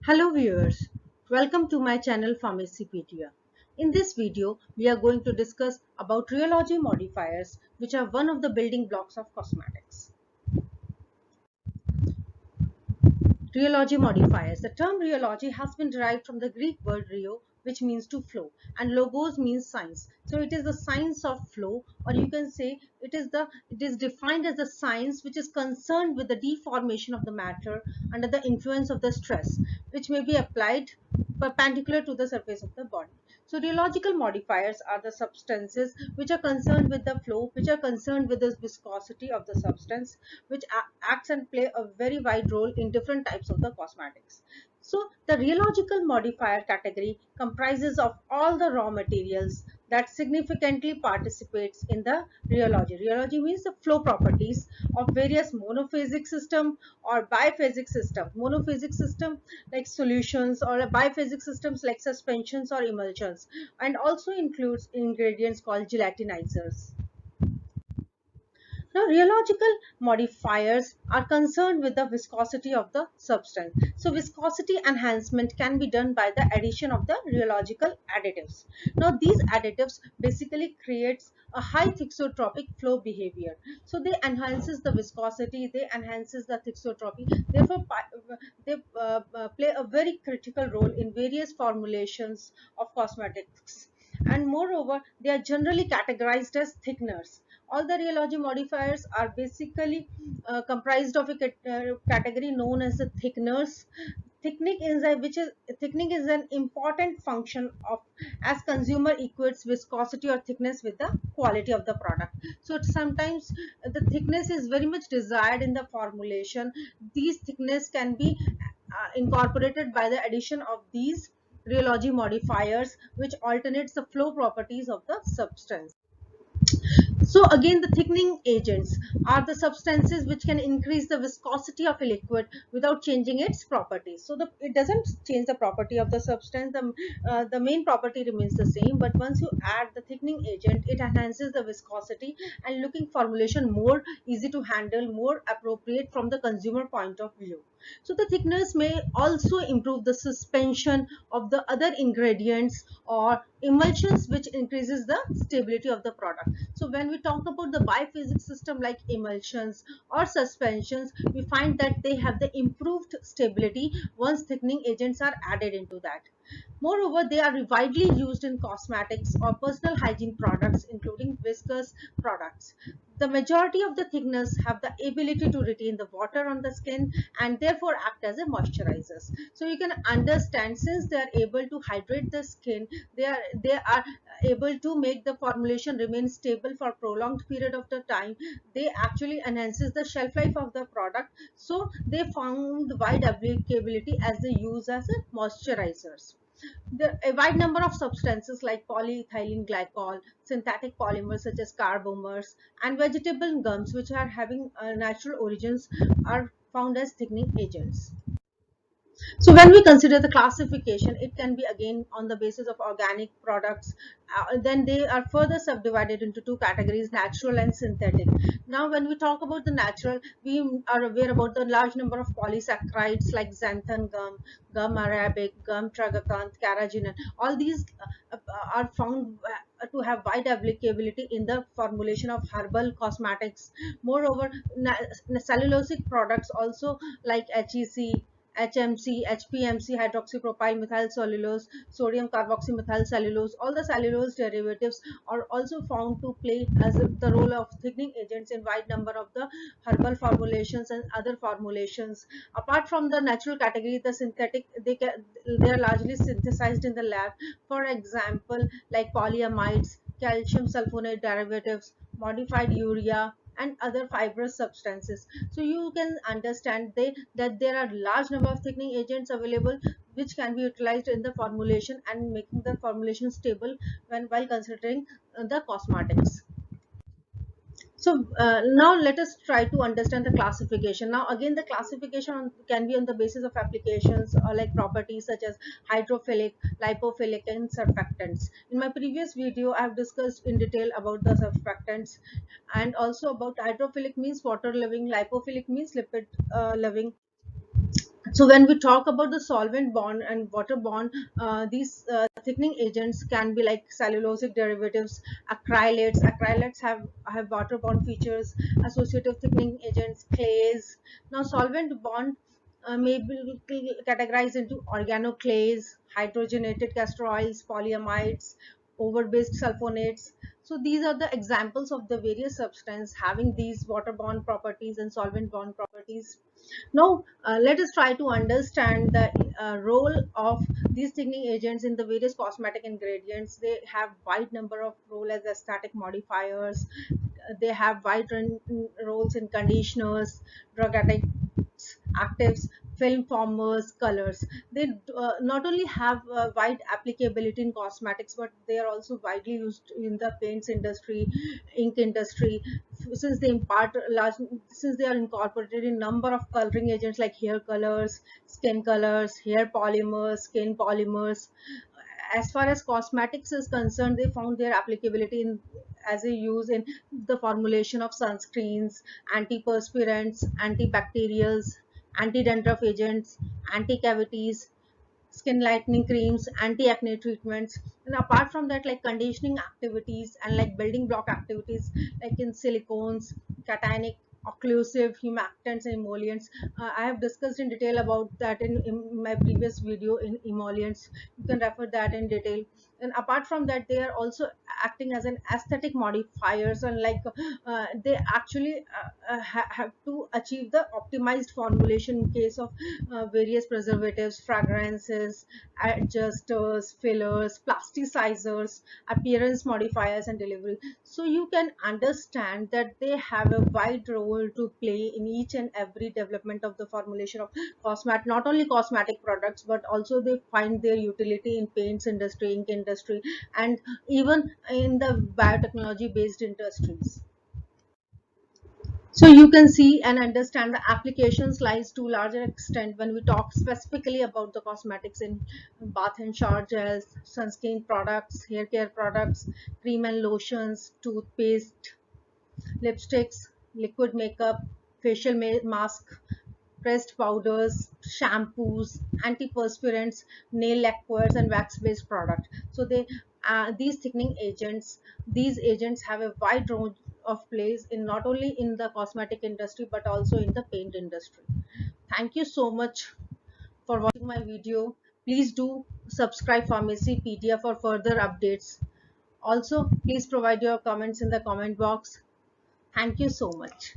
Hello viewers, welcome to my channel Pharmacypedia. In this video, we are going to discuss about rheology modifiers, which are one of the building blocks of cosmetics. Rheology modifiers. The term rheology has been derived from the Greek word rheo, which means to flow, and logos means science. So it is the science of flow, or you can say it is defined as a science which is concerned with the deformation of the matter under the influence of the stress, which may be applied perpendicular to the surface of the body. So rheological modifiers are the substances which are concerned with the flow, which are concerned with the viscosity of the substance, which acts and play a very wide role in different types of the cosmetics. So the rheological modifier category comprises of all the raw materials that significantly participates in the rheology. Rheology means the flow properties of various monophasic system or biphasic system. Monophasic system like solutions, or biphasic systems like suspensions or emulsions, and also includes ingredients called gelatinizers. Now, rheological modifiers are concerned with the viscosity of the substance. So, viscosity enhancement can be done by the addition of the rheological additives. Now, these additives basically creates a high thixotropic flow behavior. So, they enhances the viscosity, they enhances the thixotropy. Therefore, they play a very critical role in various formulations of cosmetics. And moreover, they are generally categorized as thickeners. All the rheology modifiers are basically comprised of a category known as the thickeners. Thickening is an important function of as consumer equates viscosity or thickness with the quality of the product. So sometimes the thickness is very much desired in the formulation. These thickness can be incorporated by the addition of these rheology modifiers, which alternates the flow properties of the substance. So again, the thickening agents are the substances which can increase the viscosity of a liquid without changing its properties. So it doesn't change the property of the substance. The main property remains the same, but once you add the thickening agent, it enhances the viscosity and looking formulation more easy to handle, more appropriate from the consumer point of view. So the thickeners may also improve the suspension of the other ingredients or emulsions, which increases the stability of the product. So when we talk about the biphasic system like emulsions or suspensions, we find that they have the improved stability once thickening agents are added into that. Moreover, they are widely used in cosmetics or personal hygiene products, including viscous products. The majority of the thickeners have the ability to retain the water on the skin and therefore act as a moisturizers. So you can understand, since they are able to hydrate the skin, they are able to make the formulation remain stable for prolonged period of the time. They actually enhances the shelf life of the product. So they found wide applicability as they use as a moisturizers. A wide number of substances like polyethylene glycol, synthetic polymers such as carbomers, and vegetable gums, which are having natural origins, are found as thickening agents. So when we consider the classification, it can be again on the basis of organic products. Then they are further subdivided into two categories: natural and synthetic. Now when we talk about the natural, we are aware about the large number of polysaccharides like xanthan gum, gum arabic, gum tragacanth, carrageenan. All these are found to have wide applicability in the formulation of herbal cosmetics. Moreover, cellulosic products also like HEC, HMC, HPMC, hydroxypropyl methyl cellulose, sodium carboxymethyl cellulose, all the cellulose derivatives are also found to play as the role of thickening agents in wide number of the herbal formulations and other formulations. Apart from the natural category, the synthetic, they are largely synthesized in the lab. For example, like polyamides, calcium sulfonate derivatives, modified urea, and other fibrous substances. So you can understand that there are large number of thickening agents available which can be utilized in the formulation and making the formulation stable when while considering the cosmetics. So now let us try to understand the classification. Now again, the classification can be on the basis of applications or like properties such as hydrophilic, lipophilic, and surfactants. In my previous video, I have discussed in detail about the surfactants, and also about hydrophilic means water loving, lipophilic means lipid loving, So when we talk about the solvent bond and water bond, these thickening agents can be like cellulosic derivatives, acrylates. Acrylates have water bond features, associative thickening agents, clays. Now solvent bond may be categorized into organoclays, hydrogenated castor oils, polyamides, over-based sulfonates. So these are the examples of the various substances having these water bond properties and solvent bond properties. Now, let us try to understand the role of these thickening agents in the various cosmetic ingredients. They have wide number of role as aesthetic modifiers. They have roles in conditioners, drug actives, film formers, colors. They not only have wide applicability in cosmetics, but they are also widely used in the paints industry, ink industry, since they impart large, since they are incorporated in number of coloring agents like hair colors, skin colors, hair polymers, skin polymers. As far as cosmetics is concerned, they found their applicability in as a use in the formulation of sunscreens, antiperspirants, antibacterials, anti-dandruff agents, anti-cavities, skin lightening creams, anti-acne treatments. And apart from that, like conditioning activities and like building block activities like in silicones, cationic, occlusive, humectants and emollients. I have discussed in detail about that in my previous video in emollients. You can refer that in detail. And apart from that, they are also acting as an aesthetic modifiers, and like they actually have to achieve the optimized formulation in case of various preservatives, fragrances, adjusters, fillers, plasticizers, appearance modifiers, and delivery. So you can understand that they have a wide role to play in each and every development of the formulation of cosmetic, not only cosmetic products, but also they find their utility in paints industry, ink industry, and even in the biotechnology based industries. So you can see and understand the applications lies to larger extent when we talk specifically about the cosmetics in bath and shower gels, sunscreen products, hair care products, cream and lotions, toothpaste, lipsticks, liquid makeup, facial mask, pressed powders, shampoos, antiperspirants, nail lacquers, and wax-based product. So these thickening agents, these agents have a wide range of place in not only in the cosmetic industry but also in the paint industry. Thank you so much for watching my video. Please do subscribe Pharmacypedia for further updates. Also, please provide your comments in the comment box. Thank you so much.